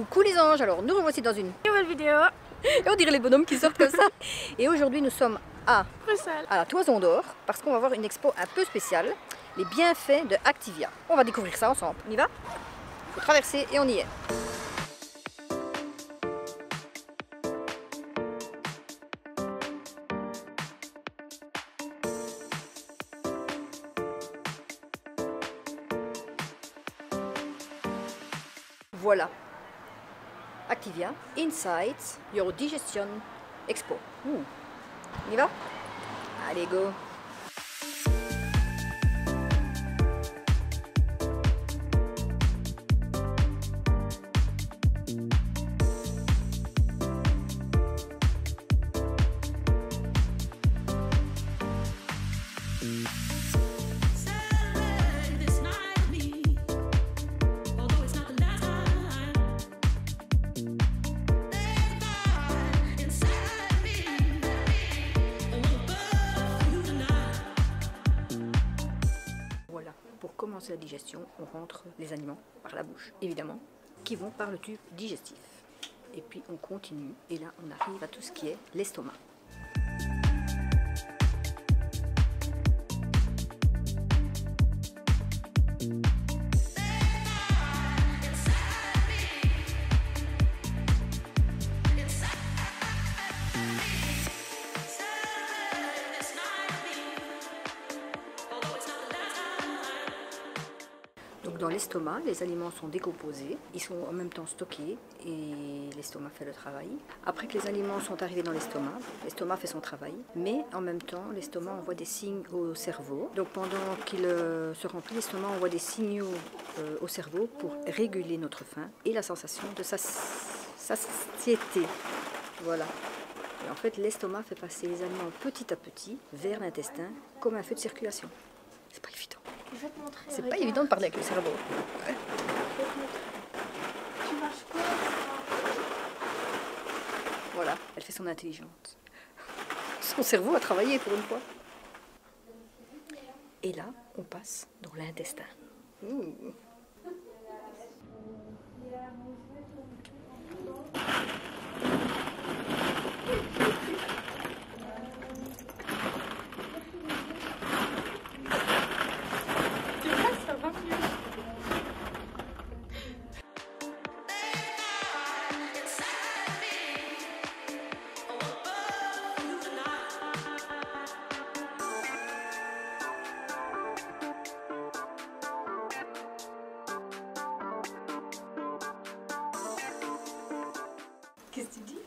Coucou les anges, alors nous revoici dans une nouvelle vidéo. Et on dirait les bonhommes qui sortent comme ça. Et aujourd'hui nous sommes à Bruxelles, à la Toison d'Or, parce qu'on va voir une expo un peu spéciale, les bienfaits de Activia. On va découvrir ça ensemble, on y va? Il faut traverser et on y est. Voilà, Activia Insights Your Digestion Expo. On y va? Allez, go! Pour commencer la digestion, on rentre les aliments par la bouche, évidemment, qui vont par le tube digestif. Et puis on continue, et là on arrive à tout ce qui est l'estomac. Donc dans l'estomac, les aliments sont décomposés, ils sont en même temps stockés et l'estomac fait le travail. Après que les aliments sont arrivés dans l'estomac fait son travail, mais en même temps l'estomac envoie des signes au cerveau. Donc pendant qu'il se remplit, l'estomac envoie des signaux au cerveau pour réguler notre faim et la sensation de satiété. Voilà. Et en fait l'estomac fait passer les aliments petit à petit vers l'intestin comme un feu de circulation. C'est pas évident. C'est pas évident de parler avec le cerveau. Ouais. Tu marches quoi? Voilà, elle fait son intelligente. Son cerveau a travaillé pour une fois. Et là, on passe dans l'intestin. Qu'est-ce que tu dis?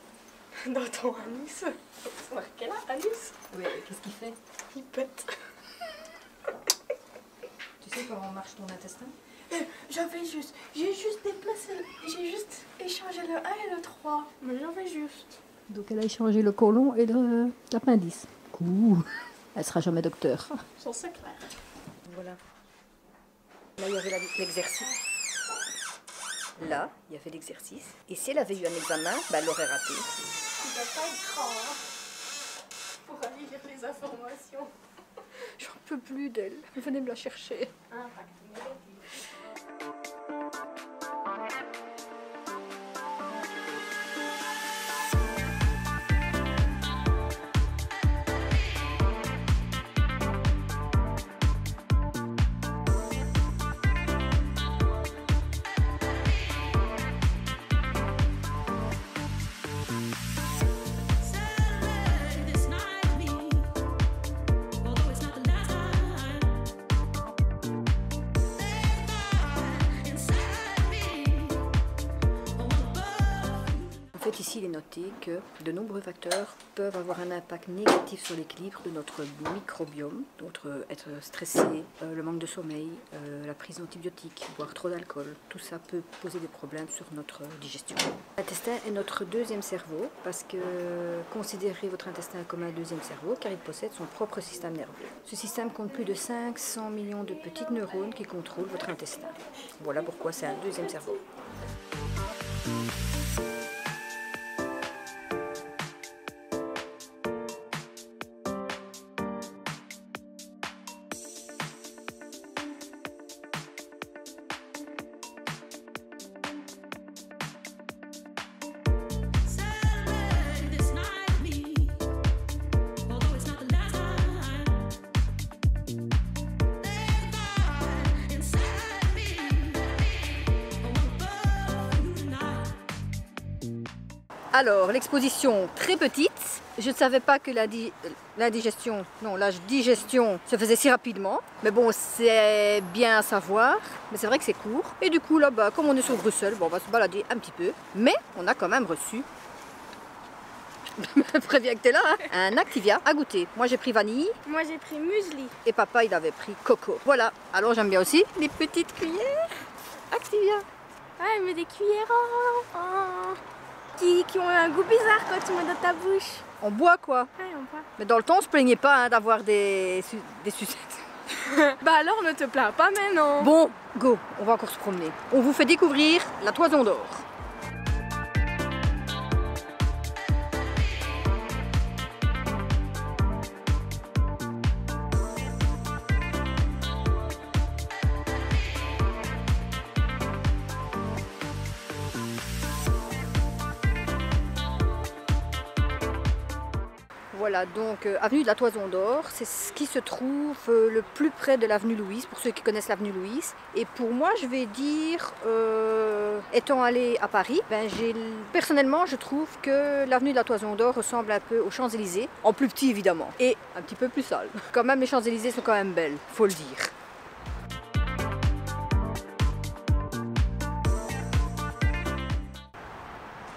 Dans ton anus. C'est marqué là, anus? Oui, qu'est-ce qu'il fait? Il pète. Tu sais comment marche ton intestin? J'ai juste déplacé, j'ai juste échangé le 1 et le 3. Mais j'avais juste. Donc elle a échangé le côlon et l'appendice. Cool. Elle sera jamais docteur. J'en sais clair. Voilà. Là, il y avait l'exercice. Là, il y avait l'exercice. Et si elle avait eu un examen, bah, elle l'aurait raté. Il doit pas être grand hein, pour aller lire les informations. J'en peux plus d'elle. Venez me la chercher. Impact négatif. En fait, ici, il est noté que de nombreux facteurs peuvent avoir un impact négatif sur l'équilibre de notre microbiome, notre être stressé, le manque de sommeil, la prise d'antibiotiques, boire trop d'alcool. Tout ça peut poser des problèmes sur notre digestion. L'intestin est notre deuxième cerveau parce que considérez votre intestin comme un deuxième cerveau car il possède son propre système nerveux. Ce système compte plus de 500 millions de petites neurones qui contrôlent votre intestin. Voilà pourquoi c'est un deuxième cerveau. Alors, l'exposition très petite. Je ne savais pas que la digestion se faisait si rapidement. Mais bon, c'est bien à savoir. Mais c'est vrai que c'est court. Et du coup, là, comme on est sur Bruxelles, bon, on va se balader un petit peu. Mais on a quand même reçu, préviens que t'es là, hein, un Activia à goûter. Moi, j'ai pris vanille. Moi, j'ai pris muesli. Et papa, il avait pris coco. Voilà. Alors, j'aime bien aussi les petites cuillères Activia. Ouais, mais des cuillères qui ont un goût bizarre quand tu mets dans ta bouche. On boit quoi? Ouais, on boit. Mais dans le temps, on se plaignait pas hein, d'avoir des sucettes. Bah alors, ne te plains pas maintenant. Bon, go, on va encore se promener. On vous fait découvrir la Toison d'Or. Voilà, donc avenue de la Toison d'Or, c'est ce qui se trouve le plus près de l'avenue Louise, pour ceux qui connaissent l'avenue Louise. Et pour moi, je vais dire, étant allée à Paris, personnellement, je trouve que l'avenue de la Toison d'Or ressemble un peu aux Champs-Élysées, en plus petit évidemment, et un petit peu plus sale. Quand même, les Champs-Élysées sont quand même belles, faut le dire.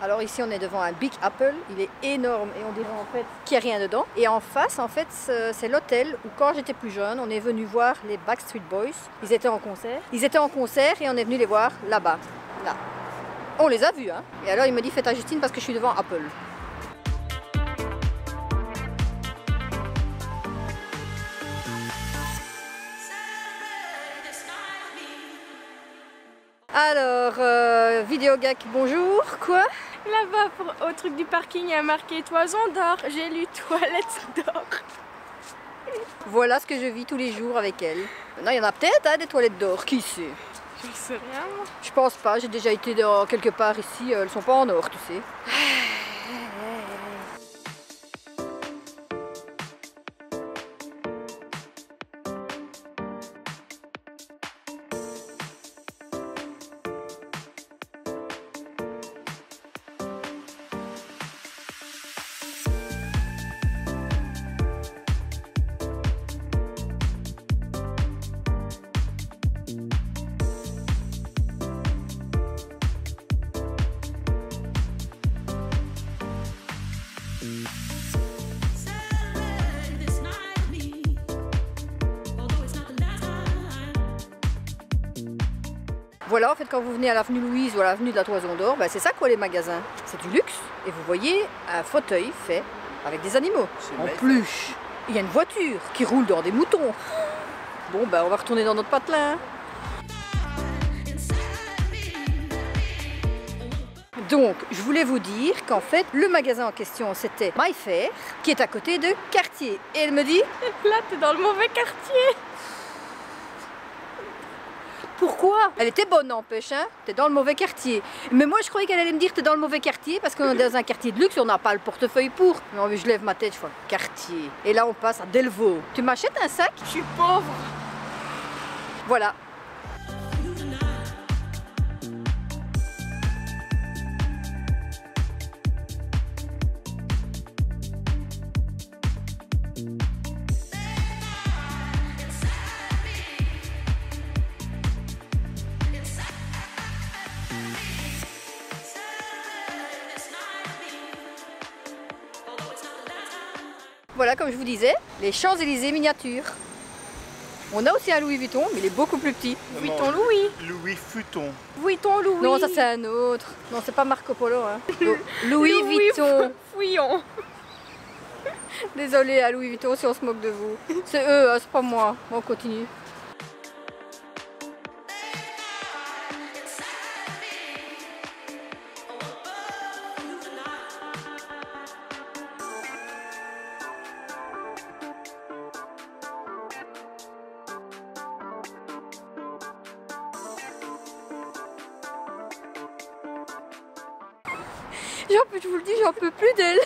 Alors ici on est devant un Big Apple, il est énorme et on dirait en fait qu'il n'y a rien dedans. Et en face en fait c'est l'hôtel où quand j'étais plus jeune on est venu voir les Backstreet Boys. Ils étaient en concert. Et on est venu les voir là-bas. Là. On les a vus hein. Et alors il me dit faites à Justine parce que je suis devant Apple. Alors, Vidéogag, bonjour, quoi? Là-bas, au truc du parking, il y a marqué Toison d'Or. J'ai lu Toilettes d'Or. Voilà ce que je vis tous les jours avec elle. Maintenant, il y en a peut-être hein, des toilettes d'or, qui sait? Je sais rien, moi. Je pense pas, j'ai déjà été dans quelque part ici, elles sont pas en or, tu sais. Voilà, en fait, quand vous venez à l'avenue Louise ou à l'avenue de la Toison d'Or, c'est ça quoi les magasins. C'est du luxe. Et vous voyez un fauteuil fait avec des animaux, en peluche. Il y a une voiture qui roule dans des moutons. Bon, on va retourner dans notre patelin. Donc, je voulais vous dire qu'en fait, le magasin en question, c'était My Fair, qui est à côté de Cartier. Et elle me dit... Là, t'es dans le mauvais quartier. Pourquoi? Elle était bonne, n'empêche, hein? T'es dans le mauvais quartier. Mais moi, je croyais qu'elle allait me dire t'es dans le mauvais quartier parce qu'on est dans un quartier de luxe, on n'a pas le portefeuille pour. Non, mais je lève ma tête, je vois quartier. Et là, on passe à Delvaux. Tu m'achètes un sac? Je suis pauvre. Voilà. Voilà, comme je vous disais, les Champs-Élysées miniatures. On a aussi un Louis Vuitton, mais il est beaucoup plus petit. Vuitton Louis. Louis Vuitton. Vuitton Louis. Non, ça c'est un autre. Non, c'est pas Marco Polo. Hein. Louis Vuitton. Fouillon. Désolée à Louis Vuitton si on se moque de vous. C'est eux, hein, c'est pas moi. Bon, on continue. Je vous le dis, j'en peux plus d'elle.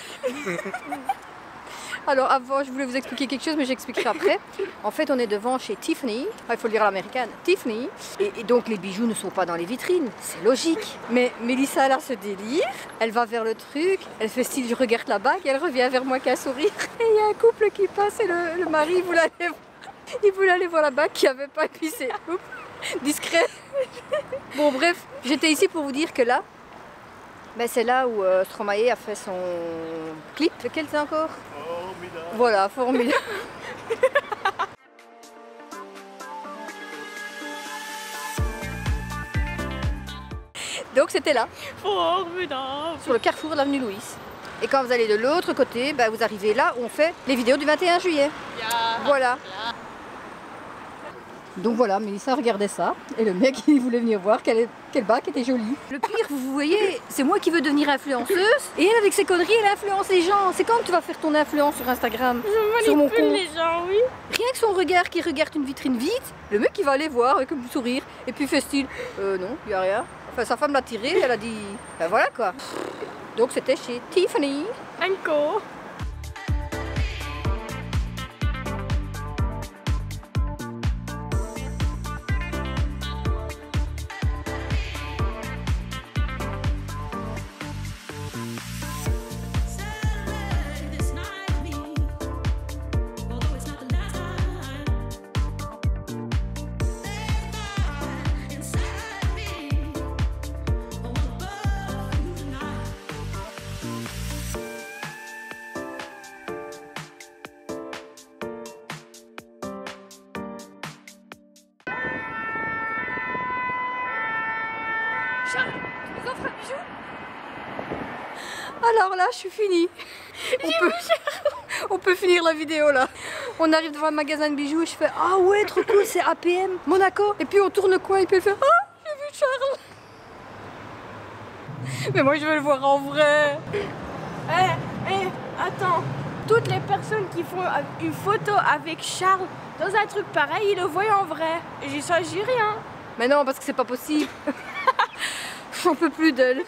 Alors avant, je voulais vous expliquer quelque chose, mais j'expliquerai après. En fait, on est devant chez Tiffany. Il faut le dire à l'américaine, Tiffany. Et donc les bijoux ne sont pas dans les vitrines, c'est logique. Mais Mélissa, elle a ce délire. Elle va vers le truc, elle fait style, je regarde la bague, et elle revient vers moi qu'un sourire. Et il y a un couple qui passe et le mari, il voulait aller voir la bague qui avait pas, et puis c'est discret. Bon bref, j'étais ici pour vous dire que là, ben c'est là où Stromae a fait son clip. Lequel c'est encore? Formidable. Voilà, formidable. Donc c'était là. Formidable. Sur le carrefour de l'avenue Louis. Et quand vous allez de l'autre côté, ben vous arrivez là où on fait les vidéos du 21 juillet. Voilà. Donc voilà, Mélissa regardait ça et le mec il voulait venir voir quelle bague était jolie. Le pire, vous voyez, c'est moi qui veux devenir influenceuse et elle avec ses conneries elle influence les gens. C'est quand tu vas faire ton influence sur Instagram? Je manipule les gens, oui. Rien que son regard qui regarde une vitrine vide, le mec il va aller voir avec un sourire et puis fait style non, il n'y a rien. Enfin sa femme l'a tiré, elle a dit ben voilà quoi. Donc c'était chez Tiffany. Encore. Charles, tu nous offres un bijou? Alors là, je suis finie. On peut finir la vidéo là. On arrive devant un magasin de bijoux et je fais ah ouais, trop cool, c'est APM, Monaco. Et puis on tourne le coin et puis elle fait ah, j'ai vu Charles. Mais moi je veux le voir en vrai. Attends. Toutes les personnes qui font une photo avec Charles dans un truc pareil, ils le voient en vrai. Et j'y s'agit rien. Mais non, parce que c'est pas possible. J'en peux plus d'elle.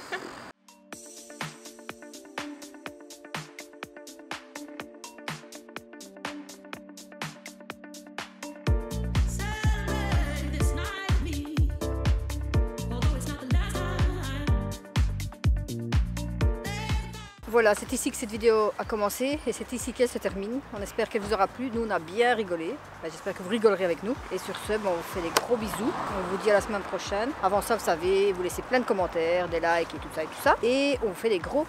Voilà, c'est ici que cette vidéo a commencé et c'est ici qu'elle se termine. On espère qu'elle vous aura plu. Nous, on a bien rigolé. J'espère que vous rigolerez avec nous. Et sur ce, on vous fait des gros bisous. On vous dit à la semaine prochaine. Avant ça, vous savez, vous laissez plein de commentaires, des likes et tout ça et tout ça. Et on vous fait des gros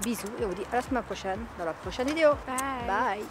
bisous et on vous dit à la semaine prochaine dans la prochaine vidéo. Bye. Bye.